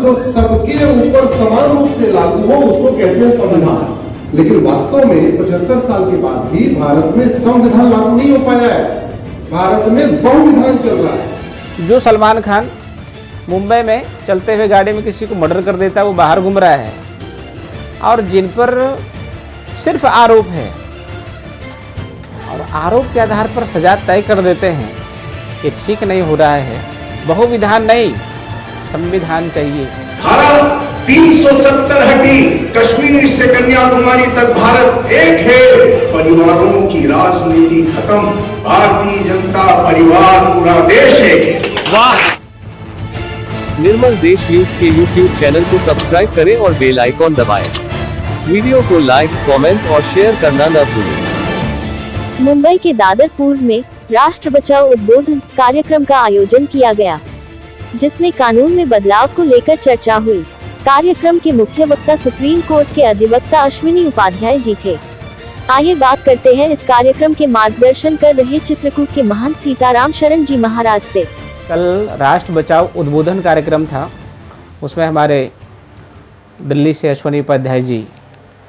जो सबके ऊपर समान रूप से लागू हो उसको कहते हैं संविधान। लेकिन वास्तव में 75 साल के बाद भी भारत में संविधान लागू नहीं हो पाया है। भारत में बहुविधान चल रहा है। जो सलमान खान मुंबई में चलते हुए गाड़ी में किसी को मर्डर कर देता है वो बाहर घूम रहा है, और जिन पर सिर्फ आरोप है और आरोप के आधार पर सजा तय कर देते हैं, ये ठीक नहीं हो रहा है। बहुविधान नहीं, संविधान चाहिए। भारत 370 हटी, कश्मीर से कन्याकुमारी तक भारत एक है। परिवारों की राजनीति खत्म, भारतीय जनता परिवार पूरा देश एक। वाह! निर्मल देश न्यूज के YouTube चैनल को सब्सक्राइब करें और बेल आइकॉन दबाएं। वीडियो को लाइक, कमेंट और शेयर करना न भूलें। मुंबई के दादर पूर्व में राष्ट्र बचाओ उद्बोधन कार्यक्रम का आयोजन किया गया, जिसमें कानून में बदलाव को लेकर चर्चा हुई। कार्यक्रम के मुख्य वक्ता सुप्रीम कोर्ट के अधिवक्ता अश्विनी उपाध्याय जी थे। आइए बात करते हैं इस कार्यक्रम के मार्गदर्शन कर रहे चित्रकूट के महंत सीताराम शरण जी महाराज से। कल राष्ट्र बचाओ उद्बोधन कार्यक्रम था, उसमें हमारे दिल्ली से अश्विनी उपाध्याय जी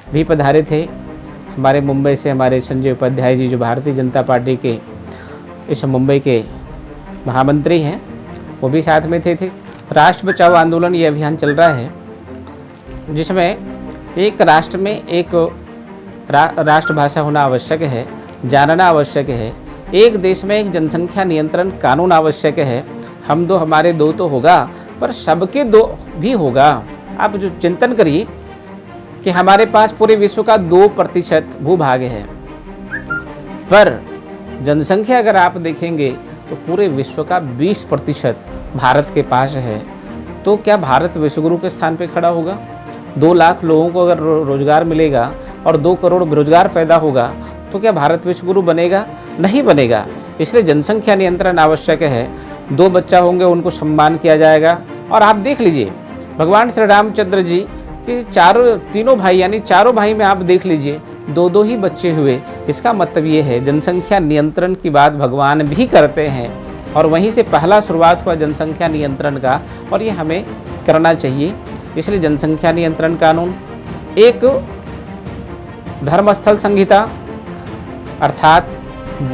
भी पधारे थे। हमारे मुंबई से हमारे संजय उपाध्याय जी, जो भारतीय जनता पार्टी के इस मुंबई के महामंत्री हैं, वो भी साथ में थे। राष्ट्र बचाओ आंदोलन ये अभियान चल रहा है, जिसमें एक राष्ट्र में एक राष्ट्रभाषा होना आवश्यक है, जानना आवश्यक है। एक देश में एक जनसंख्या नियंत्रण कानून आवश्यक है। हम दो हमारे दो तो होगा, पर सबके दो भी होगा। आप जो चिंतन करिए कि हमारे पास पूरे विश्व का 2% भूभाग है, पर जनसंख्या अगर आप देखेंगे तो पूरे विश्व का 20% भारत के पास है। तो क्या भारत विश्वगुरु के स्थान पे खड़ा होगा? 2 लाख लोगों को अगर रोजगार मिलेगा और 2 करोड़ बेरोजगार पैदा होगा, तो क्या भारत विश्वगुरु बनेगा? नहीं बनेगा। इसलिए जनसंख्या नियंत्रण आवश्यक है। 2 बच्चा होंगे, उनको सम्मान किया जाएगा। और आप देख लीजिए भगवान श्री रामचंद्र जी कि तीनों भाई, यानी चारों भाई में आप देख लीजिए 2-2 ही बच्चे हुए। इसका मतलब ये है जनसंख्या नियंत्रण की बात भगवान भी करते हैं, और वहीं से पहला शुरुआत हुआ जनसंख्या नियंत्रण का, और ये हमें करना चाहिए। इसलिए जनसंख्या नियंत्रण कानून, एक धर्मस्थल संहिता, अर्थात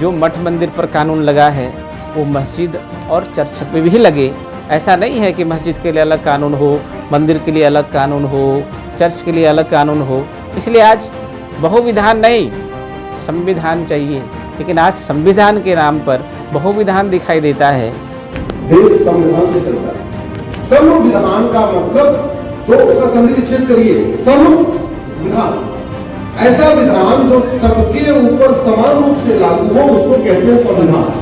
जो मठ मंदिर पर कानून लगा है वो मस्जिद और चर्च पे भी लगे। ऐसा नहीं है कि मस्जिद के लिए अलग कानून हो, मंदिर के लिए अलग कानून हो, चर्च के लिए अलग कानून हो। इसलिए आज बहुविधान नहीं, संविधान चाहिए। लेकिन आज संविधान के नाम पर बहुविधान दिखाई देता है। देश संविधान से चलता है। संविधान का मतलब तो उसका संधि विच्छेद करिए। संविधान ऐसा विधान जो सबके ऊपर समान रूप से लागू हो उसको कहते हैं संविधान।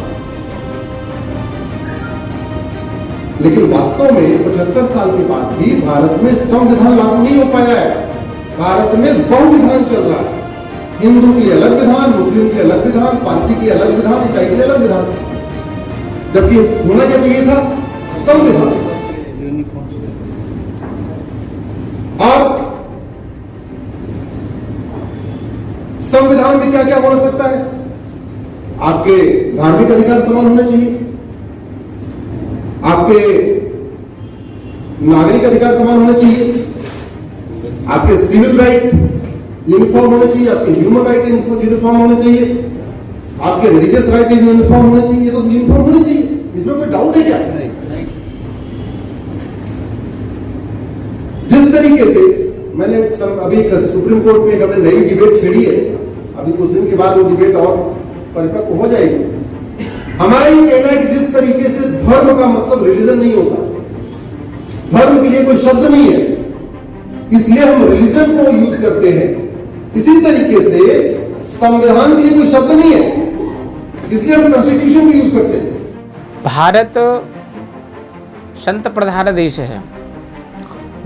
लेकिन वास्तव में 75 साल के बाद भी भारत में संविधान लागू नहीं हो पाया है। भारत में बहुविधान चल रहा है। हिंदू के लिए अलग विधान, मुस्लिम के अलग विधान, पारसी के अलग विधान, ईसाई के अलग विधान, जबकि होना क्या चाहिए था? संविधान। अब संविधान में क्या क्या हो सकता है? आपके धार्मिक अधिकार समान होने चाहिए, आपके नागरिक अधिकार समान होने चाहिए, आपके सिविल राइट यूनिफॉर्म होने चाहिए, आपके ह्यूमन राइट यूनिफॉर्म होने चाहिए, आपके रिलीजियस राइट यूनिफॉर्म होने चाहिए। तो यूनिफॉर्म होने चाहिए, इसमें कोई डाउट है क्या? नहीं। जिस तरीके से मैंने अभी सुप्रीम कोर्ट में हमने नई डिबेट छेड़ी है, अभी कुछ दिन के बाद वो डिबेट और परिपक्व हो जाएगी। हमारा ये कहना है कि जिस तरीके से धर्म का मतलब रिलीजन नहीं होता, धर्म के लिए कोई शब्द नहीं है, इसलिए हम रिलीजन को यूज करते हैं। इसी तरीके से संविधान के लिए कोई शब्द नहीं है, इसलिए हम कॉन्स्टिट्यूशन को यूज करते हैं। भारत संत प्रधान देश है।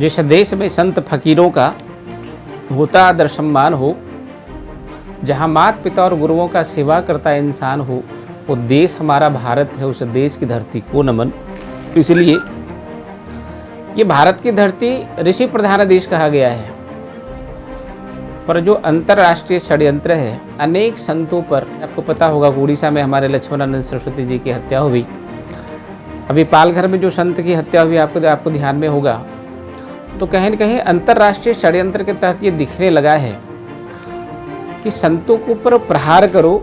जिस देश में संत फकीरों का होता आदर सम्मान हो, जहाँ माता पिता और गुरुओं का सेवा करता इंसान हो, वो देश हमारा भारत है। उस देश की धरती को नमन। इसलिए ये भारत की धरती ऋषि प्रधान देश कहा गया है। पर जो अंतर्राष्ट्रीय षड्यंत्र है, अनेक संतों पर, आपको पता होगा उड़ीसा में हमारे लक्ष्मणानंद सरस्वती जी की हत्या हुई। अभी पालघर में जो संत की हत्या हुई, आपको ध्यान में होगा, तो कहीं न कहीं अंतर्राष्ट्रीय षड्यंत्र के तहत ये दिखने लगा है कि संतों के ऊपर प्रहार करो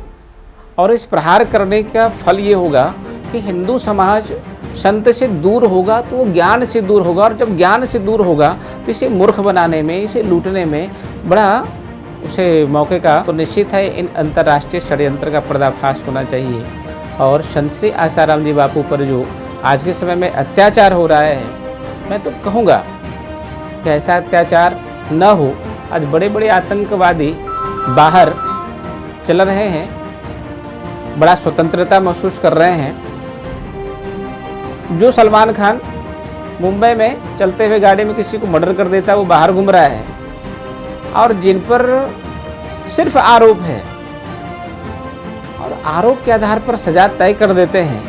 और इस प्रहार करने का फल ये होगा कि हिंदू समाज संत से दूर होगा तो वो ज्ञान से दूर होगा, और जब ज्ञान से दूर होगा तो इसे मूर्ख बनाने में, इसे लूटने में बड़ा उसे मौके का तो निश्चित है इन अंतर्राष्ट्रीय षड्यंत्र का पर्दाफाश होना चाहिए। और संत श्री आसाराम जी बापू पर जो आज के समय में अत्याचार हो रहा है, मैं तो कहूँगा कि ऐसा अत्याचार न हो। आज बड़े बड़े आतंकवादी बाहर चल रहे हैं, बड़ा स्वतंत्रता महसूस कर रहे हैं। जो सलमान खान मुंबई में चलते हुए गाड़ी में किसी को मर्डर कर देता है, वो बाहर घूम रहा है, और जिन पर सिर्फ आरोप है और आरोप के आधार पर सजा तय कर देते हैं,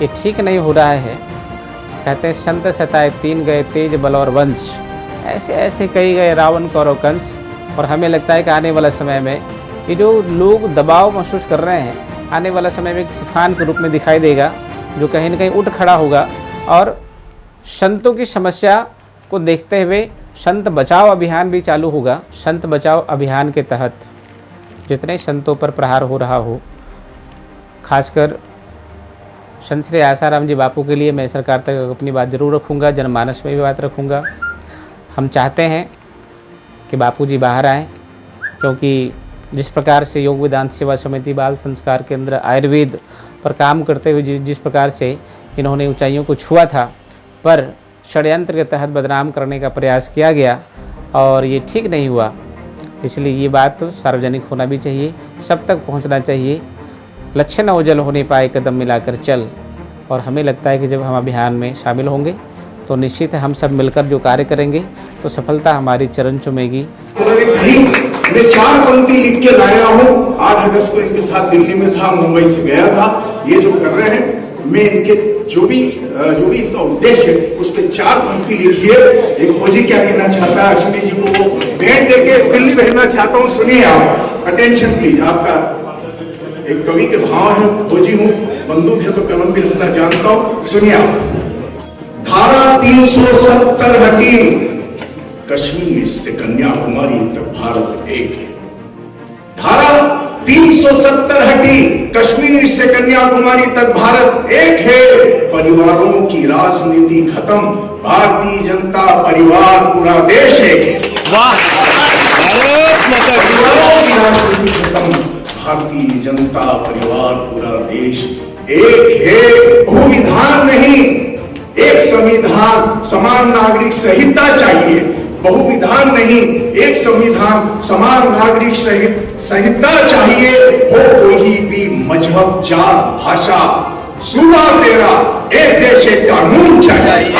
ये ठीक नहीं हो रहा है। कहते हैं संत सताए तीन गए तेज बल और वंश, ऐसे ऐसे कई गए रावण कौरव कंस। और हमें लगता है कि आने वाला समय में ये जो लोग दबाव महसूस कर रहे हैं, आने वाला समय में तूफान के रूप में दिखाई देगा, जो कहीं न कहीं उठ खड़ा होगा। और संतों की समस्या को देखते हुए संत बचाओ अभियान भी चालू होगा। संत बचाओ अभियान के तहत जितने संतों पर प्रहार हो रहा हो, खासकर संत श्री आसाराम जी बापू के लिए मैं सरकार तक अपनी बात जरूर रखूँगा, जनमानस में भी बात रखूँगा। हम चाहते हैं कि बापू जी बाहर आएँ, क्योंकि जिस प्रकार से योग वेदांत सेवा समिति बाल संस्कार केंद्र आयुर्वेद पर काम करते हुए जिस प्रकार से इन्होंने ऊंचाइयों को छुआ था, पर षड्यंत्र के तहत बदनाम करने का प्रयास किया गया और ये ठीक नहीं हुआ। इसलिए ये बात सार्वजनिक होना भी चाहिए, सब तक पहुंचना चाहिए। लक्ष्य न ओझल होने पाए कदम मिलाकर चल। और हमें लगता है कि जब हम अभियान में शामिल होंगे तो निश्चित है हम सब मिलकर जो कार्य करेंगे तो सफलता हमारी चरण चूमेगी। मैं 4 पंक्ति लिख के लाया हूँ। 8 अगस्त को इनके साथ दिल्ली में था, मुंबई से गया था। ये जो कर रहे हैं, मैं इनके जो भी इनका उद्देश्य है उस पर 4 पंक्ति लिखिए। एक फौजी क्या कहना चाहता है, अश्विनी जी को भेंट देके दिल्ली भेजना चाहता हूँ। सुनिए आप, अटेंशन प्लीज। आपका एक कवि के भाव है, फौजी हूँ, बंदूक है तो कलम भी रखना जानता हूँ। सुनिए आप, धारा 370 हटी, कश्मीर से कन्याकुमारी तक भारत एक है। धारा 370 हटी, कश्मीर से कन्याकुमारी तक भारत एक है। परिवारों की राजनीति खत्म, भारतीय जनता परिवार पूरा देश एक है। परिवारों की राजनीति खत्म, भारतीय जनता परिवार पूरा देश एक है। बहुविधान नहीं, एक संविधान, समान नागरिक संहिता चाहिए। बहुविधान नहीं, एक संविधान, समान नागरिक संहिता चाहिए। हो कोई भी मजहब, जात, भाषा, सूबा तेरा, एक देश एक कानून चाहिए।